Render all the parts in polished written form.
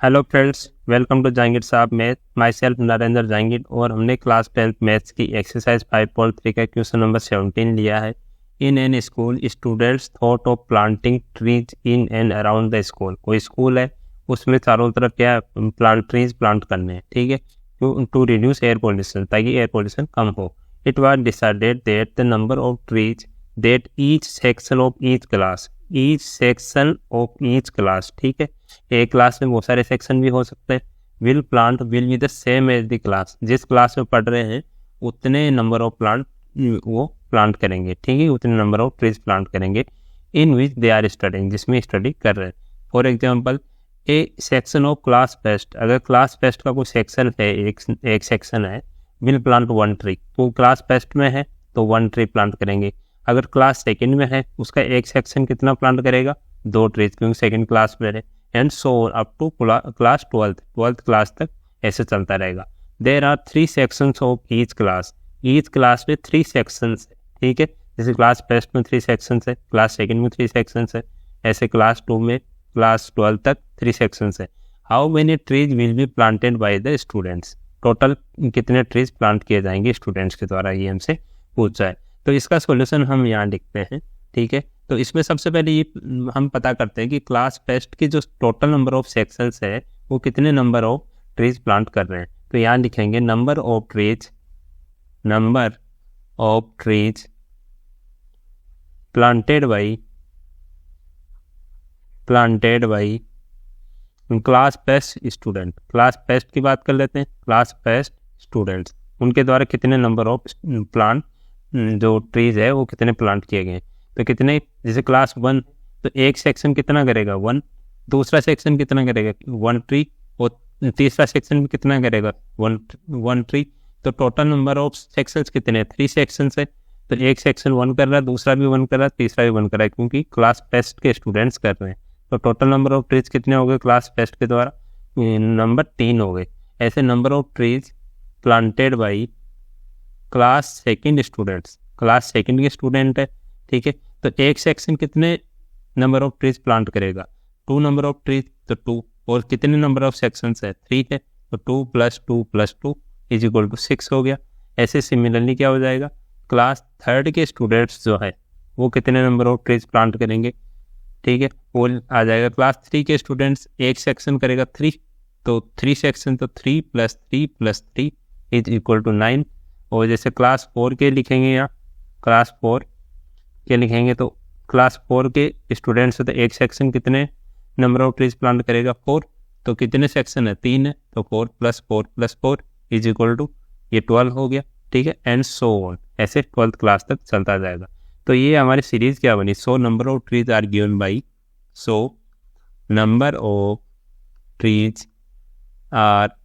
Hello friends, welcome to Jahangir Sahab math. Myself Narendra Jahangir और हमने class 10th maths की exercise 5.3 का क्वेश्चन नंबर 17 लिया है। In an school students thought of planting trees in and around the school. कोई school है, उसमें चारों तरफ क्या ट्रीज प्लांट करने हैं, ठीक है, टू रिड्यूस एयर पोल्यूशन, ताकि एयर पोल्यूशन कम हो। It was decided that the number of trees that each section of each class ठीक है, एक क्लास में बहुत सारे सेक्शन भी हो सकते हैं। Will be the same as the class, जिस क्लास में पढ़ रहे हैं उतने नंबर ऑफ प्लांट वो प्लांट करेंगे, ठीक है, उतने नंबर ऑफ ट्रीज प्लांट करेंगे in which they are studying, जिसमें स्टडी कर रहे हैं। For example, a section of class first, अगर क्लास फेस्ट का कोई सेक्शन है, एक सेक्शन है, विल प्लांट 1 ट्री, तो क्लास फेस्ट में है तो 1 ट्री प्लांट करेंगे। अगर क्लास सेकंड में है, उसका एक सेक्शन कितना प्लांट करेगा, 2 ट्रीज, क्योंकि सेकंड क्लास में है। And so up to class 12th class तक ऐसे चलता रहेगा। There are 3 sections of each class में 3 सेक्शंस है, ठीक है, जैसे क्लास फर्स्ट में 3 सेक्शंस है, क्लास सेकंड में 3 सेक्शंस है, ऐसे क्लास 2 में क्लास 12 तक 3 सेक्शंस है। How many trees will be planted by the students, total कितने ट्रीज प्लांट किए जाएंगे स्टूडेंट्स के द्वारा, ये हमसे पूछा है। तो इसका सॉल्यूशन हम यहाँ लिखते हैं, ठीक है। तो इसमें सबसे पहले ये हम पता करते हैं कि क्लास फेस्ट की जो टोटल नंबर ऑफ सेक्शंस है वो कितने नंबर ऑफ ट्रीज प्लांट कर रहे हैं। तो यहाँ लिखेंगे number of trees planted by class fest student. Class fest की बात कर लेते हैं, क्लास फेस्ट स्टूडेंट्स, उनके द्वारा कितने नंबर ऑफ प्लांट जो ट्रीज है वो कितने प्लांट किए गए। तो कितने, जैसे क्लास 1 तो एक सेक्शन कितना करेगा 1, दूसरा सेक्शन कितना करेगा 1 ट्री, और तीसरा सेक्शन भी कितना करेगा 1 ट्री। तो टोटल नंबर ऑफ सेक्शंस कितने, 3 सेक्शंस है। तो एक सेक्शन 1 कर रहा है, दूसरा भी 1 कर रहा है, तीसरा भी 1 कर रहा है, क्योंकि क्लास फेस्ट के स्टूडेंट्स कर रहे हैं। तो टोटल नंबर ऑफ ट्रीज कितने हो गए क्लास फेस्ट के द्वारा, नंबर 3 हो गए। ऐसे number of trees planted by class second students, class second के स्टूडेंट है, ठीक है। तो एक सेक्शन कितने नंबर ऑफ ट्रीज प्लांट करेगा, 2 नंबर ऑफ ट्रीज, तो 2, और कितने नंबर ऑफ सेक्शंस है 3 है, तो 2 + 2 + 2 = 6 हो गया। ऐसे सिमिलरली क्या हो जाएगा, क्लास थर्ड के स्टूडेंट्स जो है वो कितने नंबर ऑफ ट्रीज प्लांट करेंगे, ठीक है, वो आ जाएगा। क्लास 3 के स्टूडेंट्स एक सेक्शन करेगा 3, तो 3 सेक्शन, तो 3 + 3 + 3 = 9। और जैसे क्लास 4 के लिखेंगे, यहाँ क्लास 4 के लिखेंगे, तो क्लास 4 के स्टूडेंट्स तो एक सेक्शन कितने नंबर ऑफ ट्रीज प्लांट करेगा 4, तो कितने सेक्शन है 3 है, तो 4 + 4 + 4 = ये 12 हो गया, ठीक है। एंड सो ऑन, ऐसे 12th क्लास तक चलता जाएगा। तो ये हमारी सीरीज क्या बनी, so number of trees are given by, so number of trees are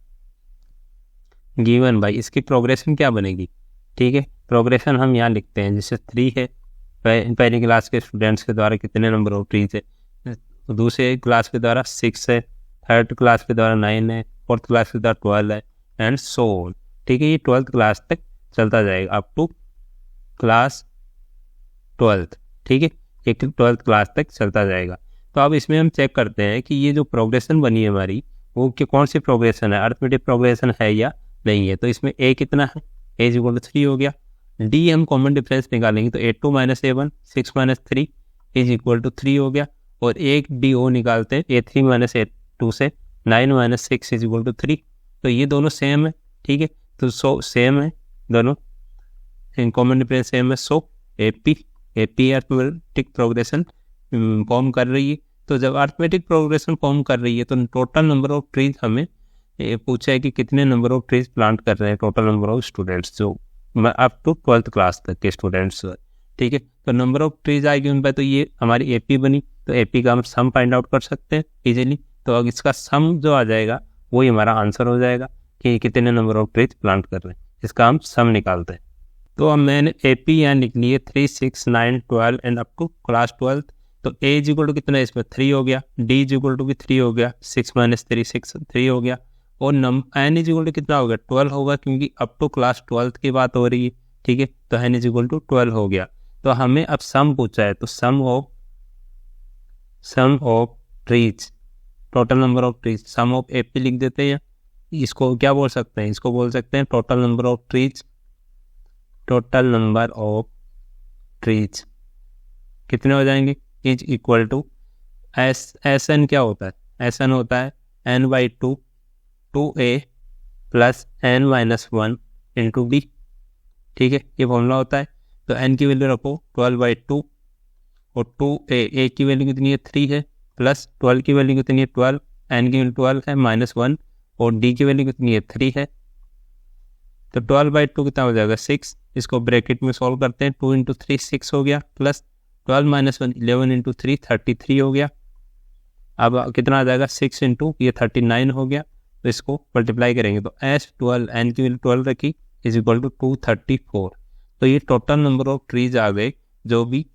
given by, इसकी प्रोग्रेशन क्या बनेगी, ठीक है। प्रोग्रेशन हम यहाँ लिखते हैं, जैसे 3 है, पहली क्लास के स्टूडेंट्स के द्वारा कितने नंबर ऑफ ट्रीज है, दूसरे क्लास के द्वारा 6 है, थर्ड क्लास के द्वारा 9 है, फोर्थ क्लास के द्वारा 12 है, एंड सो ऑन, ठीक है। ये 12th क्लास तक चलता जाएगा, अप टू क्लास 12th, ठीक है, ये 12th क्लास तक चलता जाएगा। तो अब इसमें हम चेक करते हैं कि ये जो प्रोग्रेशन बनी है हमारी, वो कि कौन सी प्रोग्रेशन है, अरिथमेटिक प्रोग्रेशन है या नहीं है। तो इसमें a कितना है, a = 3 हो गया। d हम कॉमन डिफरेंस निकालेंगे, तो a2 - a1 6 - 3 = 3 हो गया। और एक do निकालते हैं, a3 - a2 से 9 - 6 = 3। तो ये दोनों सेम है, ठीक है, तो सो सेम है दोनों, कॉमन डिफरेंस सेम है। सो AP अरिथमेटिक प्रोग्रेशन फॉर्म कर रही है। तो जब अरिथमेटिक प्रोग्रेशन फॉर्म कर रही है तो टोटल नंबर ऑफ ट्रीज हमें पूछा है कि कितने नंबर ऑफ ट्रीज प्लांट कर रहे हैं टोटल नंबर ऑफ स्टूडेंट्स, जो अप टू 12th क्लास तक के स्टूडेंट्स, ठीक है। तो नंबर ऑफ ट्रीज आएगी उन पर, तो ये हमारी AP बनी, तो AP का हम सम फाइंड आउट कर सकते हैं इजीली। तो अब इसका सम जो आ जाएगा वही हमारा आंसर हो जाएगा कि कितने नंबर ऑफ ट्रीज प्लांट कर रहे हैं, इसका हम सम निकालते हैं। तो अब मैंने AP यहाँ लिख लिए 3, 6, 9, 12 and up to class 12th। तो A = कितना है इसमें 3 हो गया, D = भी 3 हो गया, 6 - 3 3 हो गया, और N = कितना होगा 12 होगा, क्योंकि अप टू क्लास 12th की बात हो रही है, ठीक है। तो N = 12 हो गया। तो हमें अब सम पूछा है, तो sum of trees total number of trees, sum of AP लिख देते हैं। इसको क्या बोल सकते हैं, इसको बोल सकते हैं total number of trees. Total number of trees कितने हो जाएंगे, is equal to S N क्या होता है, एस एन होता है n/2 2a plus n-1 into B. ठीक है, ये फॉर्मूला होता है। तो n की वैल्यू रखो 12/2 और 2a की वैल्यू कितनी है 3 है, प्लस 12 की वैल्यू कितनी है 12, n की वैल्यू 12 है -1 और d की वैल्यू कितनी है 3 है। तो 12/2 कितना हो जाएगा 6। इसको ब्रैकेट में सॉल्व करते हैं, 2 इंटू 3 6 हो गया, प्लस 12 - 1 11 इंटू 3 33 हो गया। अब कितना आ जाएगा 6 इंटू ये 39 हो गया। तो इसको मल्टीप्लाई करेंगे तो S12 n की वैल्यू 12 रखी इज इक्वल टू 234। तो ये टोटल नंबर ऑफ ट्रीज आ गए जो भी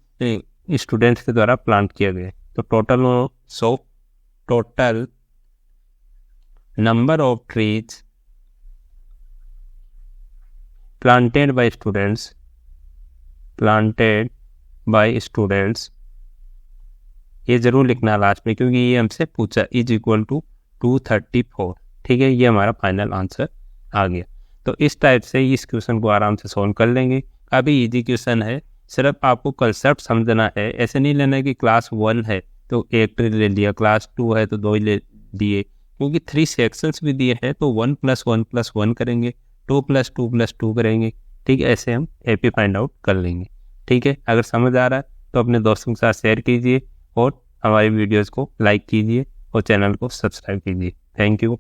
स्टूडेंट्स के द्वारा प्लांट किए गए। तो total number of trees planted by students ये जरूर लिखना लास्ट में, क्योंकि ये हमसे पूछा इज इक्वल टू 234। ठीक है, ये हमारा फाइनल आंसर आ गया। तो इस टाइप से इस क्वेश्चन को आराम से सॉल्व कर लेंगे। काफ़ी इजी क्वेश्चन है, सिर्फ आपको कंसेप्ट समझना है। ऐसे नहीं लेना है कि क्लास 1 है तो एक ट्री ले लिया, क्लास 2 है तो 2 ही ले दिए, क्योंकि 3 सेक्शंस भी दिए हैं। तो 1 + 1 + 1 करेंगे, 2 + 2 + 2 करेंगे। ठीक है, ऐसे हम एपी फाइंड आउट कर लेंगे। ठीक है, अगर समझ आ रहा है तो अपने दोस्तों के साथ शेयर कीजिए और हमारी वीडियोस को लाइक कीजिए और चैनल को सब्सक्राइब कीजिए। Thank you.